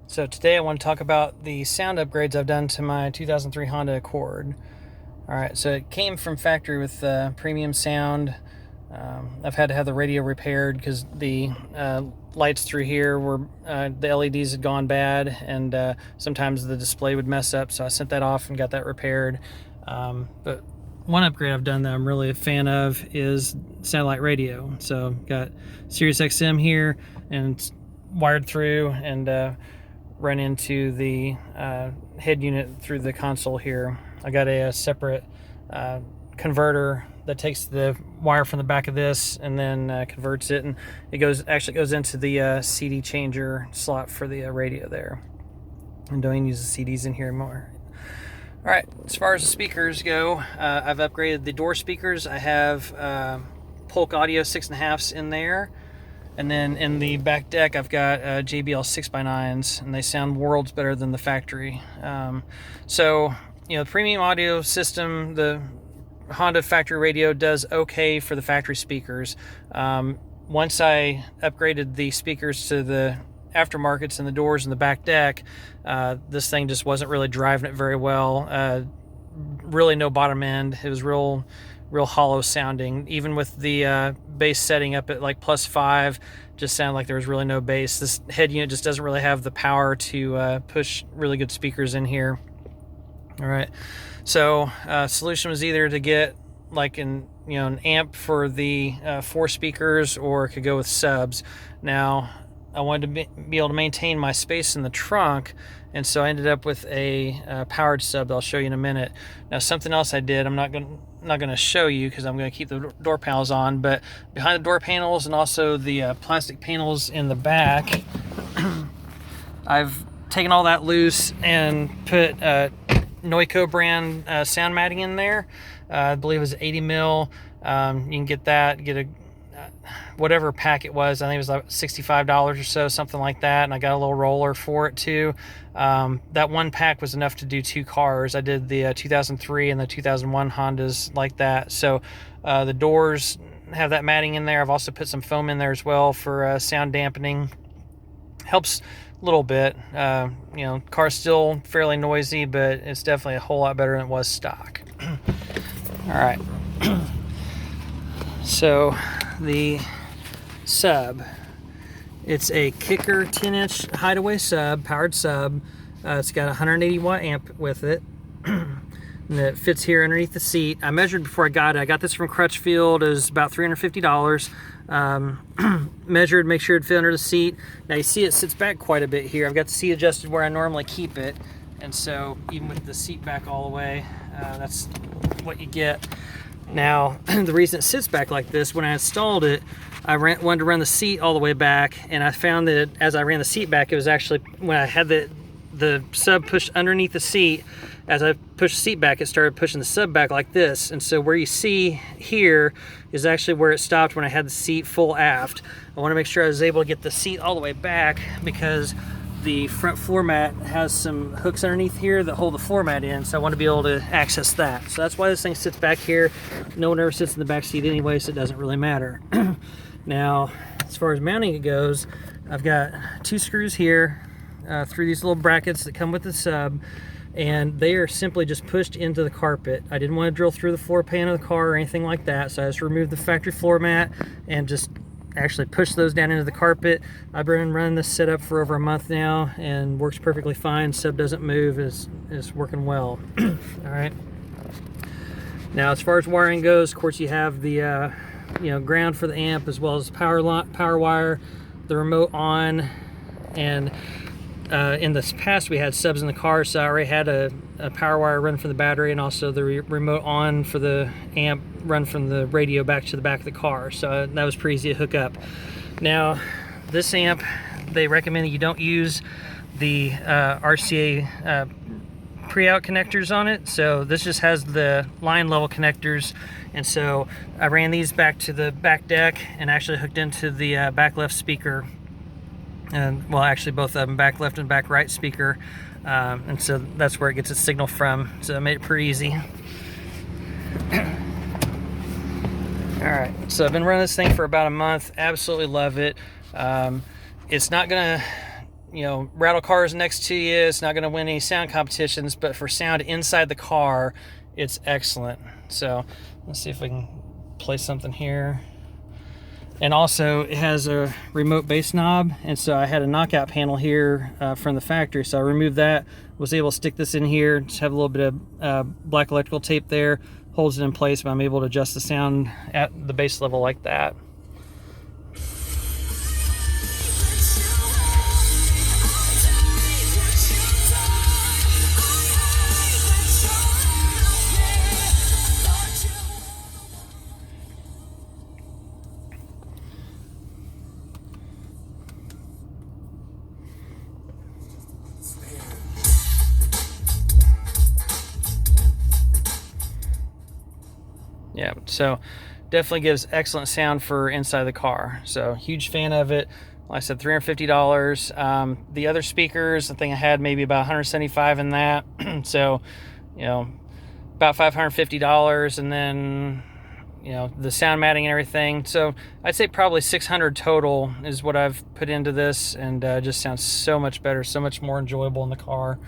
So today I want to talk about the sound upgrades I've done to my 2003 Honda Accord. Alright, so it came from factory with premium sound. I've had to have the radio repaired because the lights through here were, the LEDs had gone bad, and sometimes the display would mess up, so I sent that off and got that repaired. But one upgrade I've done that I'm really a fan of is satellite radio. So got SiriusXM here, and it's wired through and run into the head unit through the console here. I got a separate converter that takes the wire from the back of this and then converts it, and it actually goes into the CD changer slot for the radio there. And don't even use the CDs in here anymore. All right, as far as the speakers go, I've upgraded the door speakers. I have Polk Audio 6.5s in there. And then in the back deck, I've got JBL 6x9s, and they sound worlds better than the factory. So, you know, the premium audio system, the Honda factory radio does okay for the factory speakers. Once I upgraded the speakers to the aftermarkets and the doors in the back deck, this thing just wasn't really driving it very well. Really no bottom end. It was real hollow sounding. Even with the bass setting up at like +5, just sounded like there was really no bass. This head unit just doesn't really have the power to push really good speakers in here. All right, so solution was either to get like an amp for the 4 speakers, or could go with subs. Now I wanted to be able to maintain my space in the trunk, and so I ended up with a powered sub that I'll show you in a minute. Now, something else I did, I'm not going to show you because I'm going to keep the door panels on, but behind the door panels and also the plastic panels in the back, I've taken all that loose and put Noico brand sound matting in there. I believe it was 80 mil. You can get that, get a whatever pack it was. I think it was like $65 or so, something like that. And I got a little roller for it too. That one pack was enough to do 2 cars. I did the 2003 and the 2001 Hondas like that. So the doors have that matting in there. I've also put some foam in there as well for sound dampening. Helps a little bit. Car's still fairly noisy, but it's definitely a whole lot better than it was stock. All right. So the sub, it's a Kicker 10-inch Hideaway sub, powered sub. It's got a 180 watt amp with it, and it fits here underneath the seat. I measured before I got it. I got this from Crutchfield. It was about $350. Measured, make sure it fit under the seat. Now you see it sits back quite a bit here. I've got the seat adjusted where I normally keep it, and so even with the seat back all the way, that's what you get. Now, the reason it sits back like this, when I installed it, I wanted to run the seat all the way back, and I found that as I ran the seat back, it was actually, when I had the sub pushed underneath the seat, as I pushed the seat back, it started pushing the sub back like this. And so where you see here is actually where it stopped when I had the seat full aft. I want to make sure I was able to get the seat all the way back, because the front floor mat has some hooks underneath here that hold the floor mat in, so I want to be able to access that. So that's why this thing sits back here. No one ever sits in the back seat anyway, so it doesn't really matter. Now, as far as mounting it goes, I've got 2 screws here through these little brackets that come with the sub, and they are simply just pushed into the carpet. I didn't want to drill through the floor pan of the car or anything like that, so I just removed the factory floor mat and just actually push those down into the carpet. I've been running this setup for over a month now and works perfectly fine. Sub doesn't move, is working well. All right. Now, as far as wiring goes, of course, you have the ground for the amp, as well as power wire, the remote on, and in this past we had subs in the car, so I already had a power wire run from the battery, and also the remote on for the amp run from the radio back to the back of the car, so that was pretty easy to hook up. Now, this amp, they recommend that you don't use the RCA pre-out connectors on it, so this just has the line level connectors, and so I ran these back to the back deck and actually hooked into the back left speaker, and well, actually both of them, back left and back right speaker, and so that's where it gets its signal from, so I made it pretty easy. Alright, so I've been running this thing for about a month. Absolutely love it. It's not gonna rattle cars next to you. It's not going to win any sound competitions, but for sound inside the car, it's excellent. So let's see if we can play something here. And also it has a remote bass knob, and so I had a knockout panel here from the factory, so I removed that, was able to stick this in here, just have a little bit of black electrical tape there, holds it in place, but I'm able to adjust the sound at the bass level like that. Yeah, so definitely gives excellent sound for inside the car. So huge fan of it. Like I said, $350. The other speakers, I think I had maybe about $175 in that. So, about $550, and then the sound matting and everything. So I'd say probably $600 total is what I've put into this, and just sounds so much better, so much more enjoyable in the car.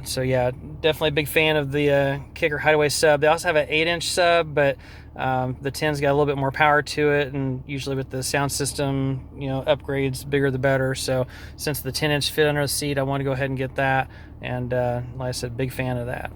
So yeah, definitely a big fan of the Kicker Hideaway sub. They also have an 8-inch sub, but the 10's got a little bit more power to it, and usually with the sound system, upgrades, bigger the better. So since the 10-inch fit under the seat, I want to go ahead and get that, and like I said, big fan of that.